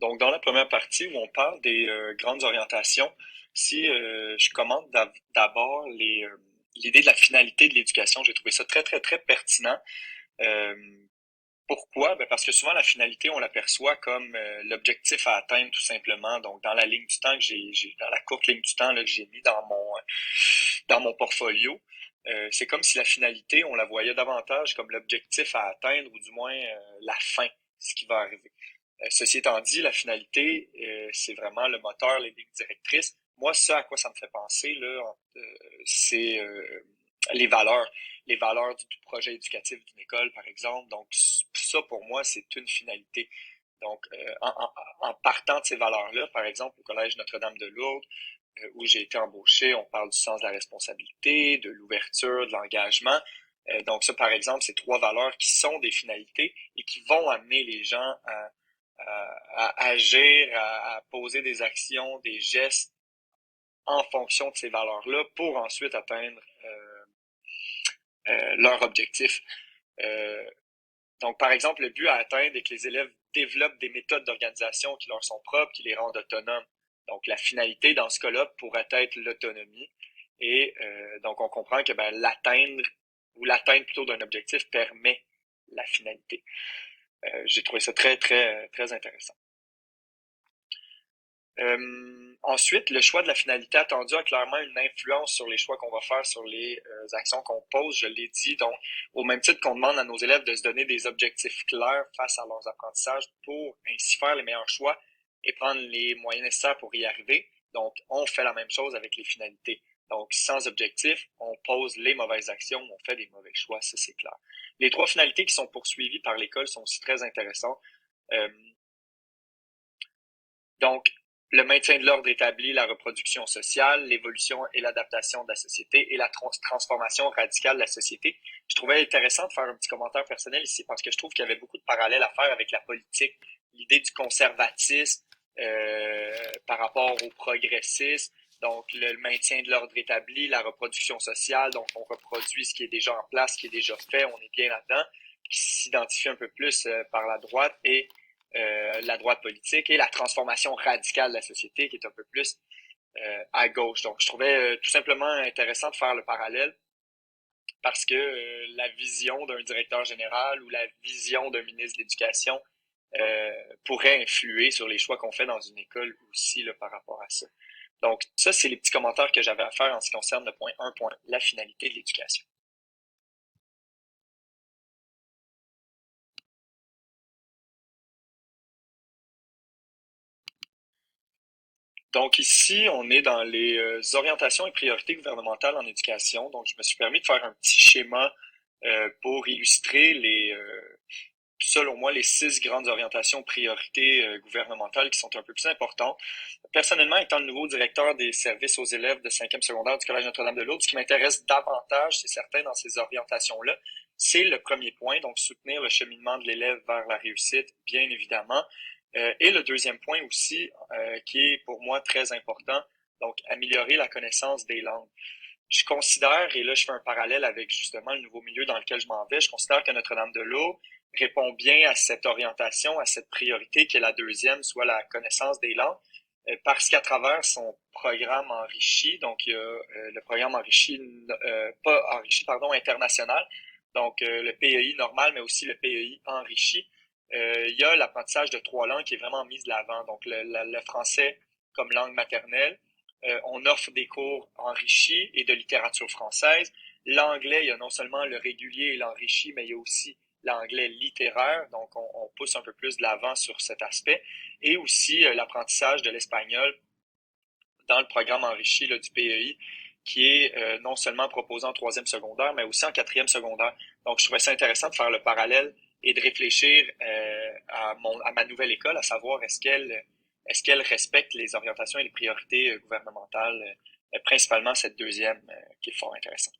Donc, dans la première partie où on parle des grandes orientations, si je commente d'abord l'idée de la finalité de l'éducation, j'ai trouvé ça très, très, très pertinent. Euh, Pourquoi? Ben parce que souvent la finalité, on l'aperçoit comme l'objectif à atteindre tout simplement. Donc, dans la ligne du temps que dans la courte ligne du temps là, que j'ai mis dans mon portfolio, c'est comme si la finalité, on la voyait davantage comme l'objectif à atteindre ou du moins la fin, ce qui va arriver. Ceci étant dit, la finalité, c'est vraiment le moteur, les lignes directrices. Moi, ça à quoi ça me fait penser, là, c'est les valeurs. Les valeurs du projet éducatif d'une école, par exemple. Donc, ça, pour moi, c'est une finalité. Donc, en partant de ces valeurs-là, par exemple, au Collège Notre-Dame de Lourdes, où j'ai été embauché, on parle du sens de la responsabilité, de l'ouverture, de l'engagement. Donc, ça, par exemple, c'est trois valeurs qui sont des finalités et qui vont amener les gens à agir, à poser des actions, des gestes en fonction de ces valeurs-là pour ensuite atteindre leur objectif. Euh, donc, par exemple, le but à atteindre est que les élèves développent des méthodes d'organisation qui leur sont propres, qui les rendent autonomes. Donc, la finalité dans ce cas-là pourrait être l'autonomie. Et donc, on comprend que l'atteindre plutôt d'un objectif permet la finalité. J'ai trouvé ça très, très, très intéressant. Ensuite, le choix de la finalité attendue a clairement une influence sur les choix qu'on va faire, sur les actions qu'on pose, je l'ai dit. Donc, au même titre qu'on demande à nos élèves de se donner des objectifs clairs face à leurs apprentissages pour ainsi faire les meilleurs choix et prendre les moyens nécessaires pour y arriver. Donc, on fait la même chose avec les finalités. Donc, sans objectif, on pose les mauvaises actions, on fait des mauvais choix, ça c'est clair. Les trois finalités qui sont poursuivies par l'école sont aussi très intéressantes. Euh, donc, le maintien de l'ordre établi, la reproduction sociale, l'évolution et l'adaptation de la société et la transformation radicale de la société. Je trouvais intéressant de faire un petit commentaire personnel ici parce que je trouve qu'il y avait beaucoup de parallèles à faire avec la politique, l'idée du conservatisme par rapport au progressisme, donc le maintien de l'ordre établi, la reproduction sociale, donc on reproduit ce qui est déjà en place, ce qui est déjà fait, on est bien là-dedans, qui s'identifie un peu plus par la droite et la droite politique et la transformation radicale de la société qui est un peu plus à gauche. Donc, je trouvais tout simplement intéressant de faire le parallèle parce que la vision d'un directeur général ou la vision d'un ministre de l'Éducation pourrait influer sur les choix qu'on fait dans une école aussi là, par rapport à ça. Donc, ça, c'est les petits commentaires que j'avais à faire en ce qui concerne le point 1, la finalité de l'éducation. Donc ici, on est dans les orientations et priorités gouvernementales en éducation. Donc, je me suis permis de faire un petit schéma pour illustrer selon moi, les 6 grandes orientations priorités gouvernementales qui sont un peu plus importantes. Personnellement, étant le nouveau directeur des services aux élèves de 5e secondaire du Collège Notre-Dame de Lourdes, ce qui m'intéresse davantage, c'est certain, dans ces orientations-là, c'est le premier point, donc soutenir le cheminement de l'élève vers la réussite, bien évidemment. Et le deuxième point aussi, qui est pour moi très important, donc améliorer la connaissance des langues. Je considère, et là je fais un parallèle avec justement le nouveau milieu dans lequel je m'en vais, je considère que Notre-Dame-de-Lourdes répond bien à cette orientation, à cette priorité qui est la deuxième, soit la connaissance des langues, parce qu'à travers son programme enrichi, donc il y a le programme enrichi, pas enrichi, pardon, international, donc le PEI normal, mais aussi le PEI enrichi, il y a l'apprentissage de 3 langues qui est vraiment mis de l'avant, donc le français comme langue maternelle, on offre des cours enrichis et de littérature française. L'anglais, il y a non seulement le régulier et l'enrichi, mais il y a aussi l'anglais littéraire, donc on pousse un peu plus de l'avant sur cet aspect, et aussi l'apprentissage de l'espagnol dans le programme enrichi là, du PEI, qui est non seulement proposé en 3e secondaire, mais aussi en 4e secondaire. Donc, je trouvais ça intéressant de faire le parallèle et de réfléchir à ma nouvelle école, à savoir est-ce qu'elle respecte les orientations et les priorités gouvernementales, principalement cette deuxième qui est fort intéressante.